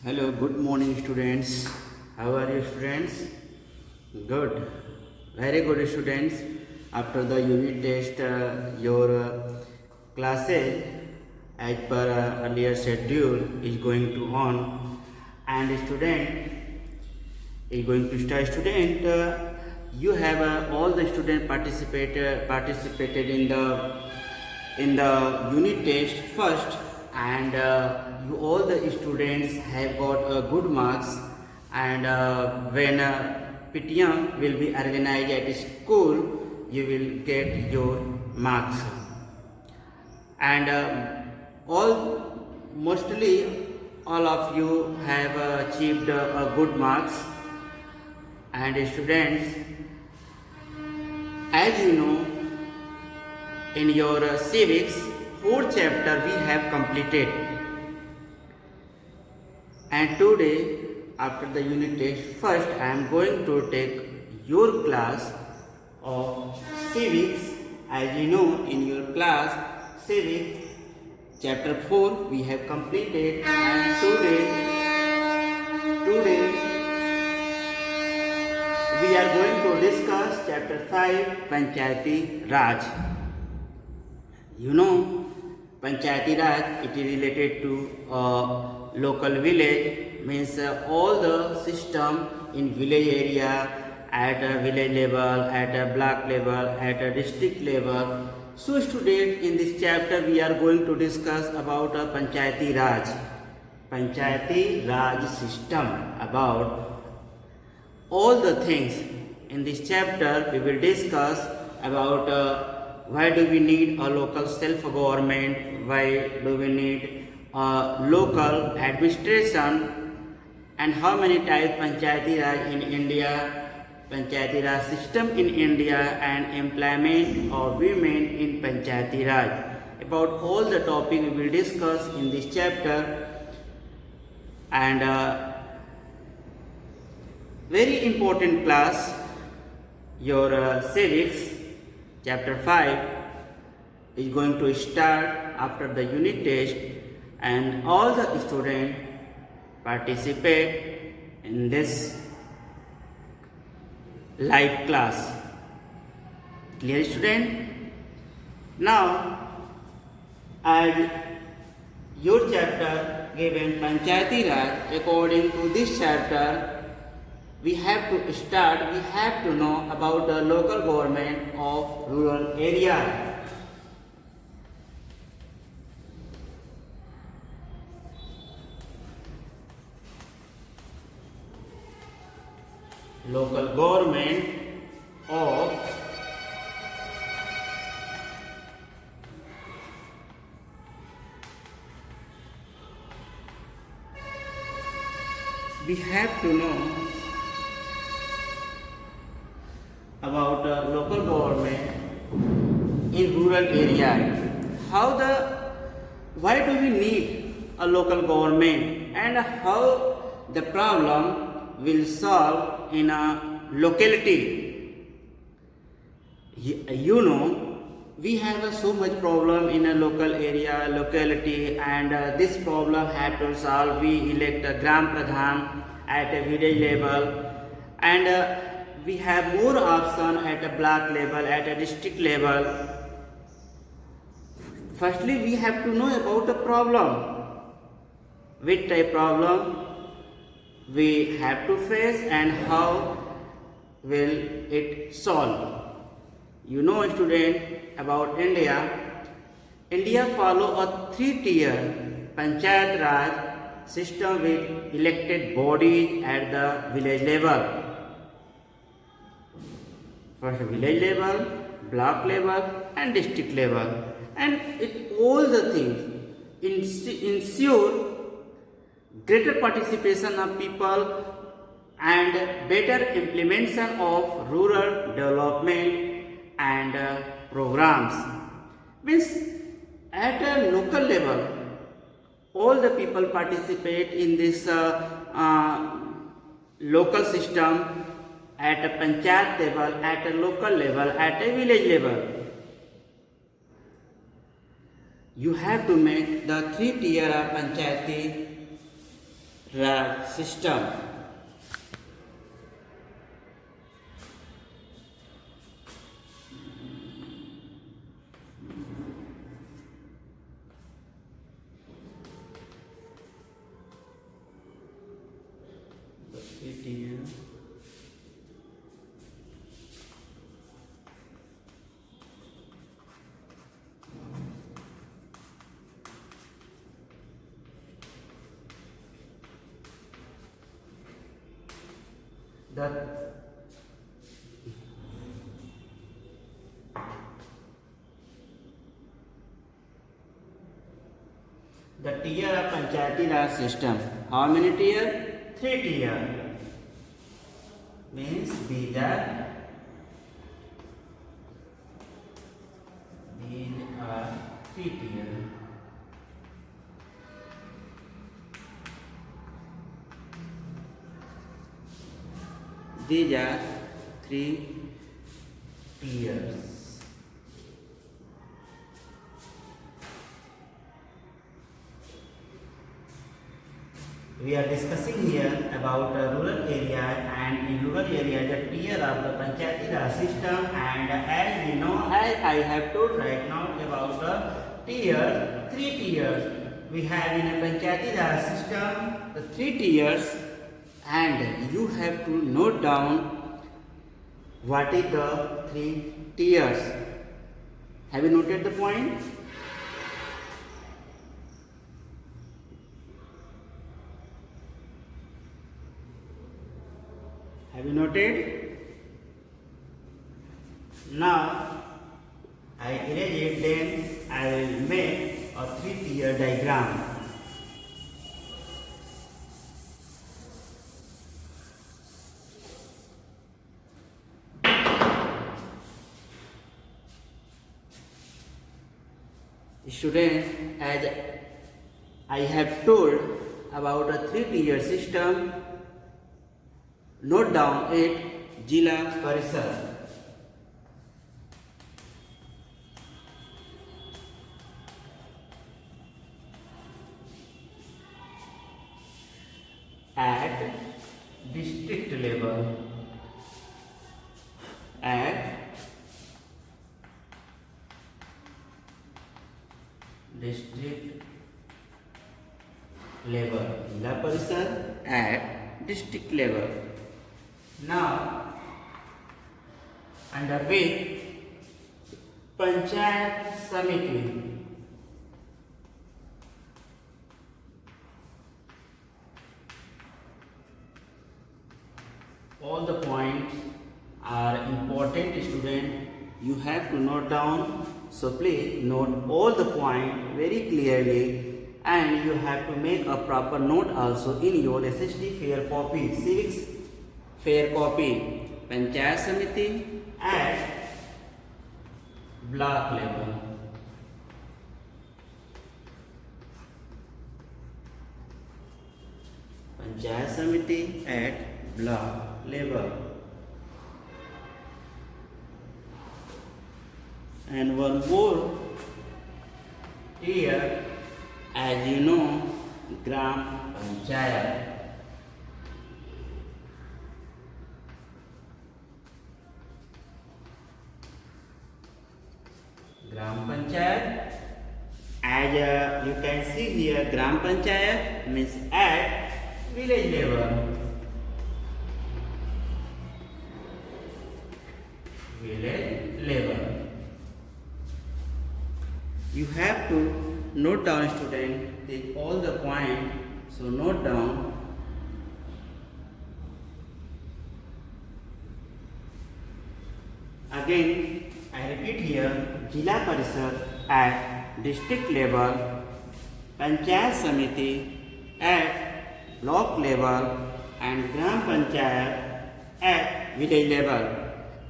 Hello, good morning, students. How are you, students? Good, very good, students. After the unit test, your classes as per earlier schedule is going to on, and student is going to start. Student, you have all the student participated in the unit test first, and you all the students have got good marks, and when PTM will be organized at school, you will get your marks, and all mostly all of you have achieved good marks. And students, as you know, in your civics 4th chapter we have completed, and today after the unit test first I am going to take your class of civics. As you know, in your class civics chapter 4 we have completed, and today we are going to discuss chapter 5, Panchayati Raj. You know, Panchayati Raj, it is related to local village, means all the system in village area, at a village level, at a block level, at a district level. So student, in this chapter we are going to discuss about Panchayati Raj. Panchayati Raj system, about all the things. In this chapter we will discuss about why do we need a local self-government, why do we need a local administration, and how many types Panchayati Raj in India, Panchayati Raj system in India, and employment of women in Panchayati Raj. About all the topic we will discuss in this chapter, and very important class, your civics chapter 5 is going to start after the unit test, and all the students participate in this live class. Clear, student? Now, as your chapter given Panchayati Raj, according to this chapter we have to know about the local government of rural area. Local government of we have to know about local government in rural area. Why do we need a local government, and how the problem will solve in a locality? You know, we have so much problem in a local area, locality, and this problem have to solve. We elect a Gram Pradhan at a village level, and we have more option at a block level, at a district level. Firstly, we have to know about the problem, which type problem we have to face and how will it solve. You know, student, about India. India follow a 3-tier Panchayat Raj system with elected bodies at the village level. First village level, block level, and district level, and all the things ensure greater participation of people and better implementation of rural development and programs. Means at a local level, all the people participate in this local system, at a panchayat level, at a local level, at a village level. You have to make the 3-tier Panchayati Raj system. The tier of Panchayati Raj system. How many tier? 3 tier. Means these are 3 tier. These are 3 tiers. We are discussing here about a rural area, and in rural area the tier of the Panchayati Raj system, and as we know, as I have told right now about the tier, 3 tiers we have in a Panchayati Raj system, the 3 tiers, and you have to note down what is the 3 tiers. Have you noted the point? Have you noted? Now I erase it, then I will make a 3-tier diagram. Student, as I have told about a 3-tier system, note down it, Jila Parishad. At district level, at district level, Jila Parishad at district level. Now, under which Panchayat Samiti, all the points are important, student. You have to note down. So please note all the points very clearly, and you have to make a proper note also in your SST fair copy, civics fair copy. Panchayat Samiti at block level. Panchayat Samiti at block level. And one more here, as you know, Gram Panchayat. Gram Panchayat, as you can see here, Gram Panchayat means at village level. Village level. You have to note down, student, take all the points. So note down. Again, I repeat here, Jila Parishad at district level, Panchayat Samiti at block level, and Gram Panchayat at village level.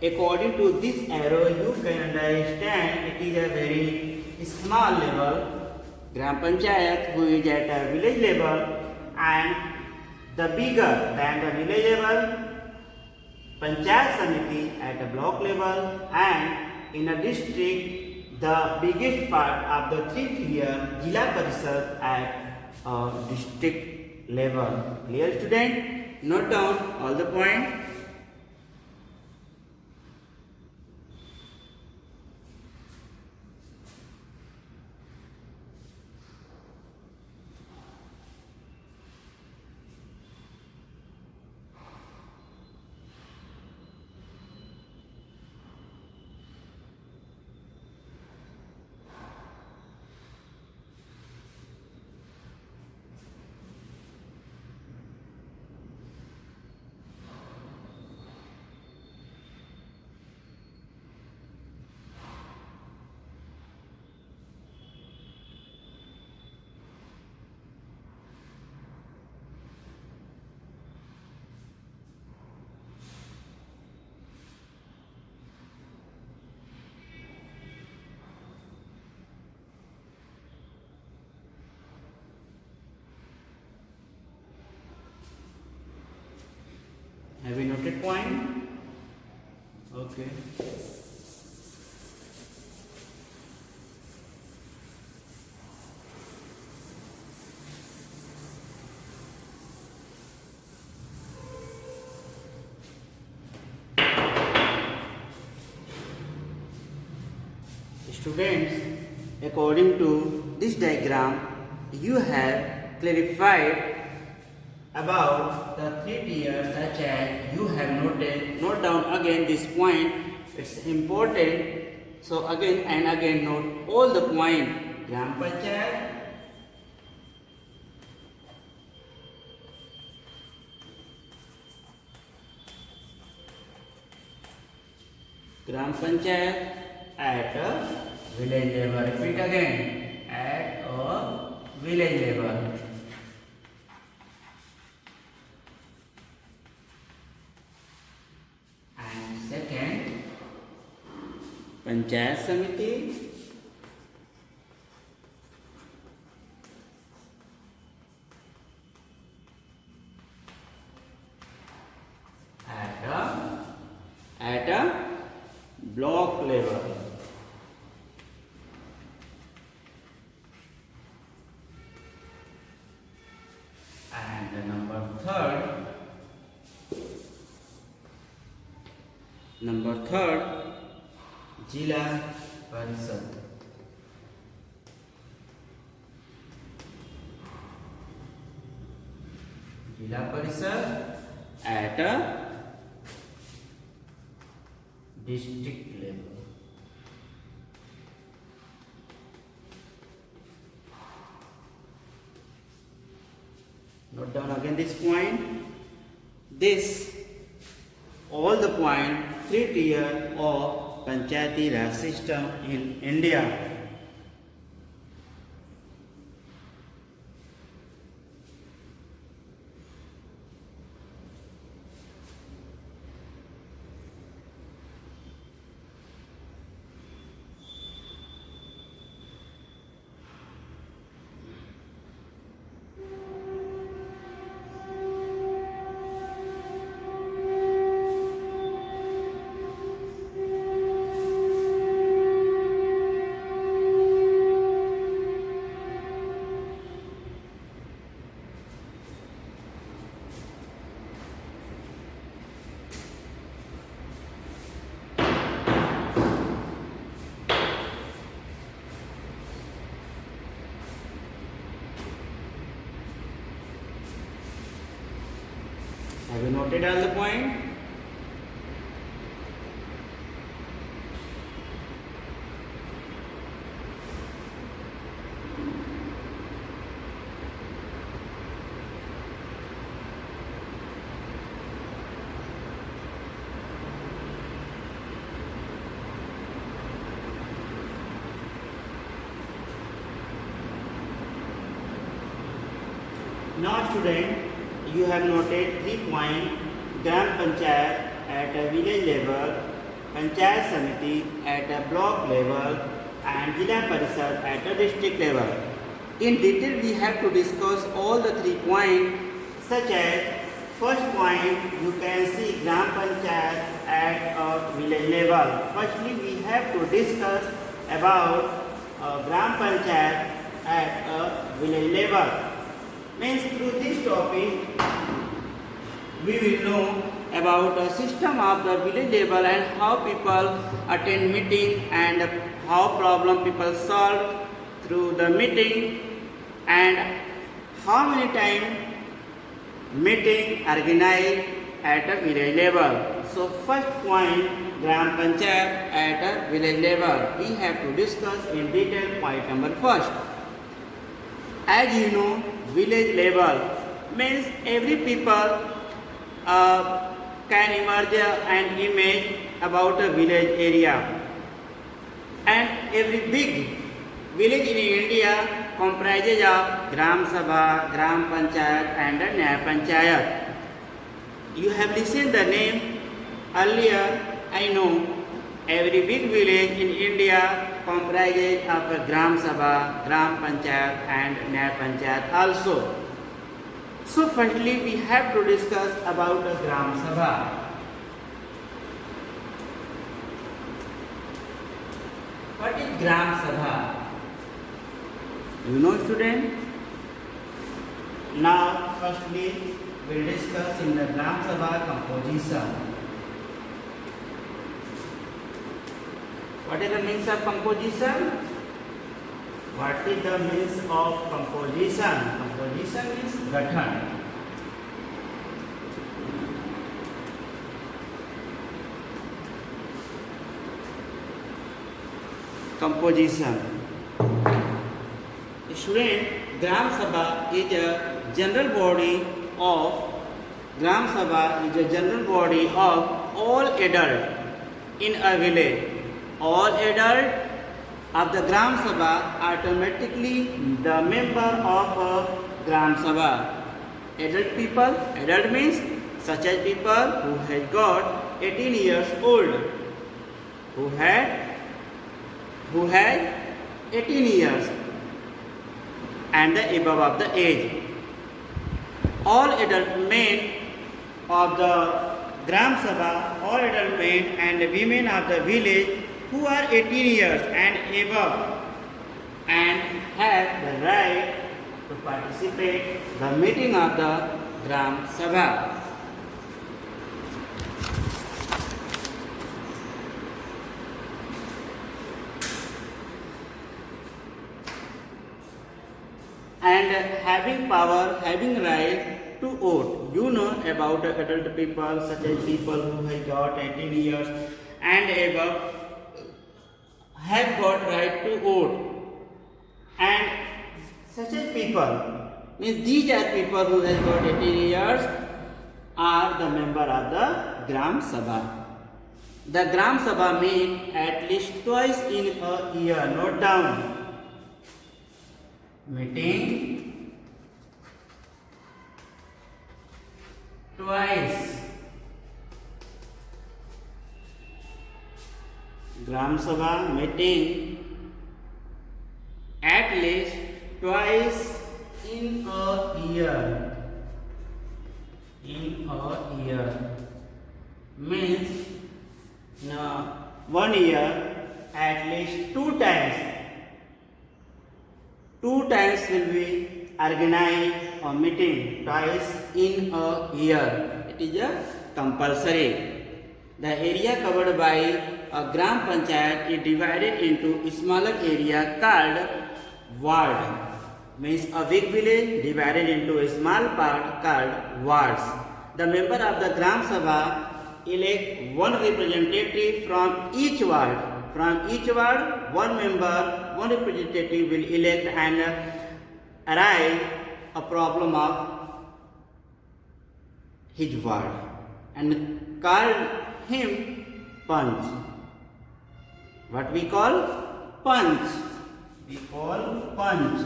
According to this arrow, you can understand it is a very small level, Gram Panchayat, who is at a village level, and the bigger than the village level, Panchayat Samiti at a block level, and in a district, the biggest part of the 3 tier, Jila Parishad at a district level. Clear student? Note down all the points. Have you noted point? Okay. Students, according to this diagram, you have clarified about the three tiers such as you have note down again this point, it's important. So again and again note all the point. Gram Panchayat, Gram Panchayat at a village level. Repeat again, at a village level. Panchayat समिति at a block level. And number third जिला परिषद. जिला परिषद at a district level. Note down again this point. This all the point 3 tier of Panchayati Raj system in India. Have you noted all the point? Now student, you have noted 3 points: Gram Panchayat at a village level, Panchayat Samiti at a block level, and Jila Parishad at a district level. In detail, we have to discuss all the 3 points, such as first point, you can see Gram Panchayat at a village level. Firstly, we have to discuss about Gram Panchayat at a village level. Means through this topic we will know about a system of the village level and how people attend meeting and how problem people solve through the meeting and how many time meeting organized at a village level. So first point, Gram Panchayat at a village level. We have to discuss in detail point number first. As you know, village level means every people can emerge an image about a village area, and every big village in India comprises of Gram Sabha, Gram Panchayat and a Nyaya Panchayat. You have listened the name earlier. I know every big village in India comprises of a Gram Sabha, Gram Panchayat and Nyaya Panchayat also. So firstly we have to discuss about the Gram Sabha. What is Gram Sabha? You know, student? Now firstly we will discuss in the Gram Sabha composition. What is the means of composition? What is the means of composition? Composition is gathan. Composition. Student, Gram Sabha is a general body of all adults in a village. All adults of the Gram Sabha automatically the member of a Gram Sabha. Adult people, adult means such as people who has got 18 years old, who had 18 years and the above of the age. All adult men of the Gram Sabha, all adult men and women of the village who are 18 years and above and have the right to participate the meeting of the Gram Sabha. And having power, having right to vote. You know about adult people such as people who have got 18 years and above have got right to vote, and such as people means these are people who have got 18 years are the member of the Gram Sabha. The Gram Sabha meet at least twice in a year. Note down. Meeting twice. Gram Sabha meeting at least twice in a year. In a year means 1 year at least 2 times. 2 times will be organized a meeting twice in a year. It is a compulsory. The area covered by a Gram Panchayat is divided into a smaller area called ward. Means a big village divided into a small part called wards. The member of the Gram Sabha elect one representative from each ward. From each ward, one member, one representative will elect and arrive a problem of his ward and call him Panch. What we call Panch? We call Panch.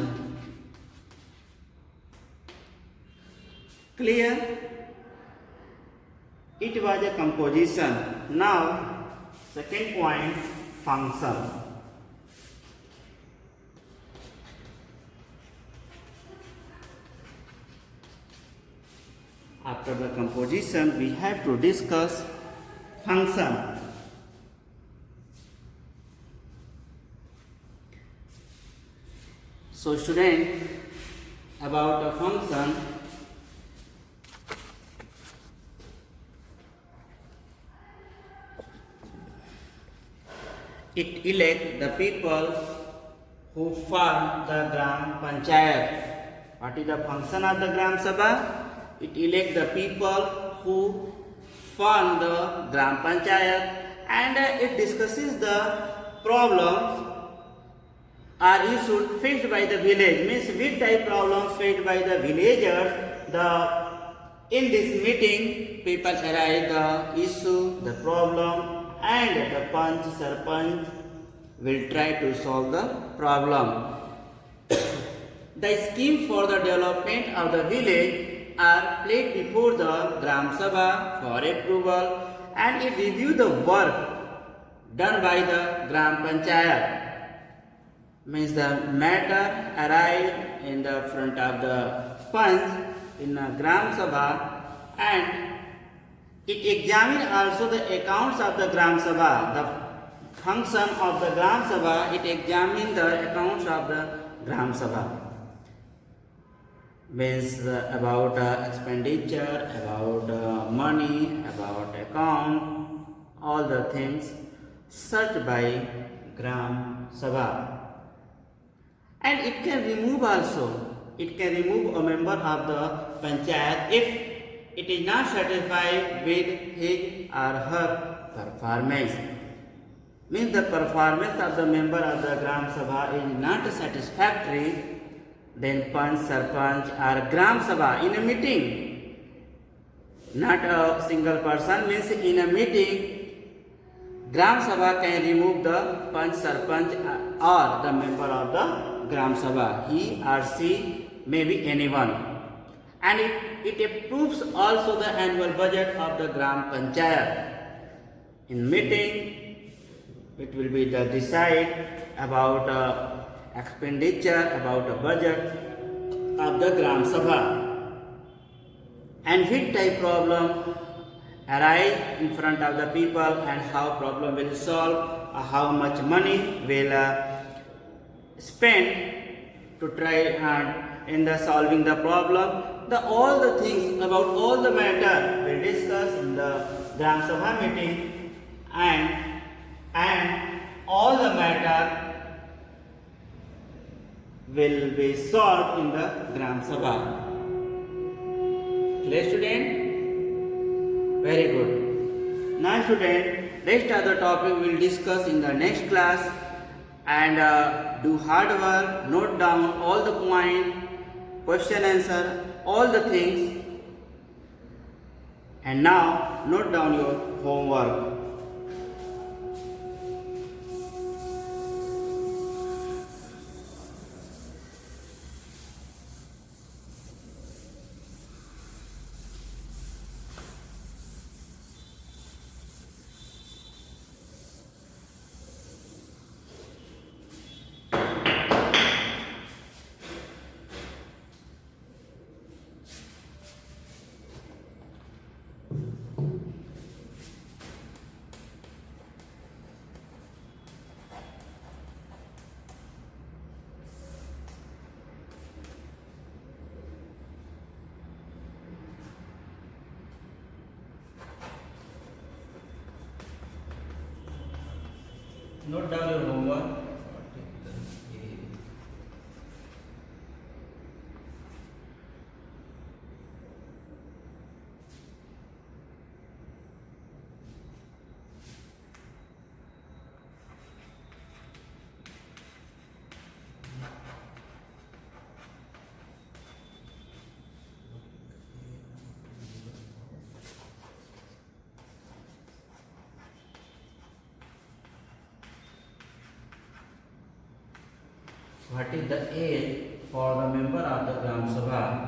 Clear? It was a composition. Now, second point, function. After the composition, we have to discuss function. So student, about a function. It elect the people who form the Gram Panchayat. What is the function of the Gram Sabha? It elect the people who form the Gram Panchayat, and it discusses the problems are issued faced by the village. Means which type problems faced by the villagers. In this meeting, people arise the issue, the problem, and the Panch Sarpanch will try to solve the problem. The scheme for the development of the village are placed before the Gram Sabha for approval, and it review the work done by the Gram Panchayat. Means the matter arrive in the front of the Panch in a Gram Sabha, and it examine also the accounts of the Gram Sabha. The function of the Gram Sabha, it examine the accounts of the Gram Sabha. Means about expenditure, about money, about account, all the things searched by Gram Sabha. And it can remove also. It can remove a member of the panchayat if it is not satisfied with his or her performance. Means the performance of the member of the Gram Sabha is not satisfactory, then Panch, Sarpanch or Gram Sabha in a meeting, not a single person, means in a meeting, Gram Sabha can remove the Panch, Sarpanch or the member of the Gram Sabha. He or she may be anyone. And it approves also the annual budget of the Gram Panchayat. In meeting, it will be the decide about expenditure, about a budget of the Gram Sabha, and which type problem arise in front of the people, and how problem will solve, how much money will spend to try in the solving the problem. All the things about all the matter will discuss in the Gram Sabha meeting, and all the matter will be solved in the Gram Sabha. Clear, student? Very good. Now student, rest of the topic we will discuss in the next class, and do hard work, note down all the point, question answer, all the things, and now note down your homework. Note down your homework. What is the age for the member of the Gram Sabha?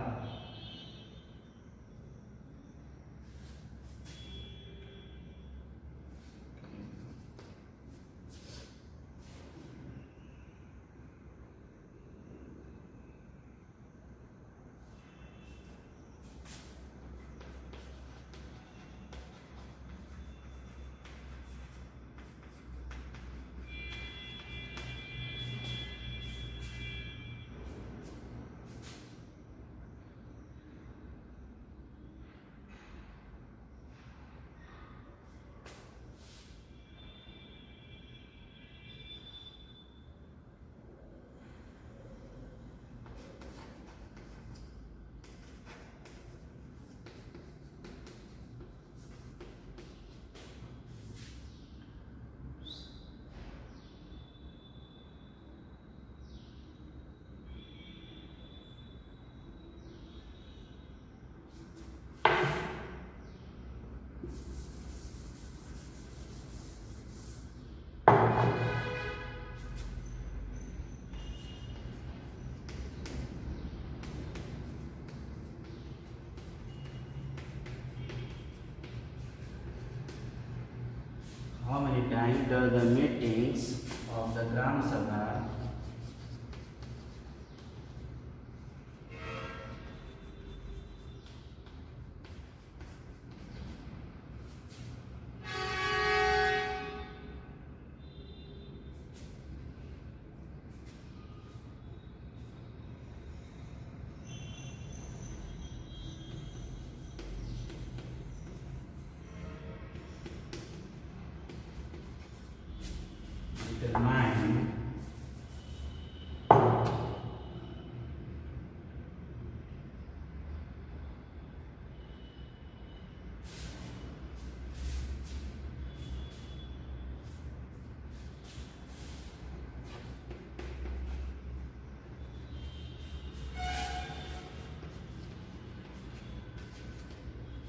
how many times does the meetings of the Gram Sabha determine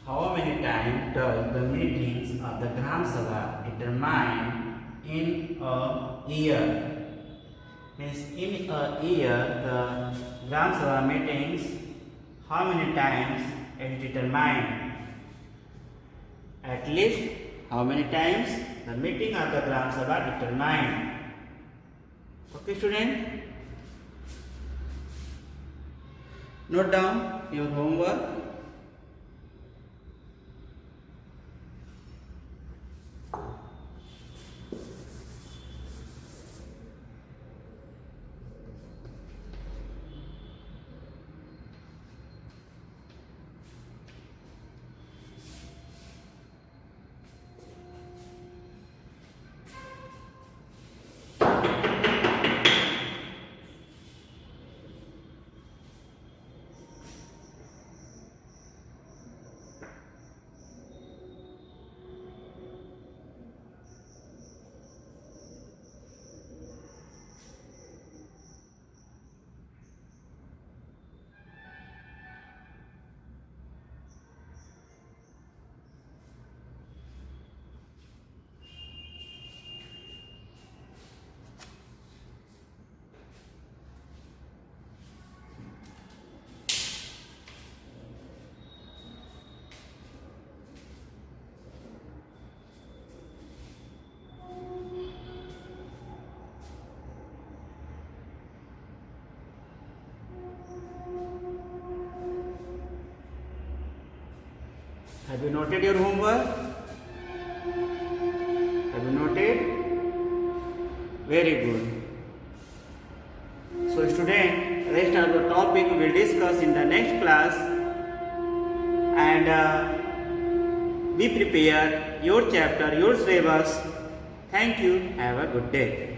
how many times does the meetings of the Gram Sabha determine in a year? Means in a year the Gram Sabha meetings, how many times it determined? At least how many times the meeting of the Gram Sabha determined? Okay, student? Note down your homework. Have you noted your homework? Have you noted? Very good. So student, rest of the topic we will discuss in the next class, and be prepared your chapter, your syllabus. Thank you. Have a good day.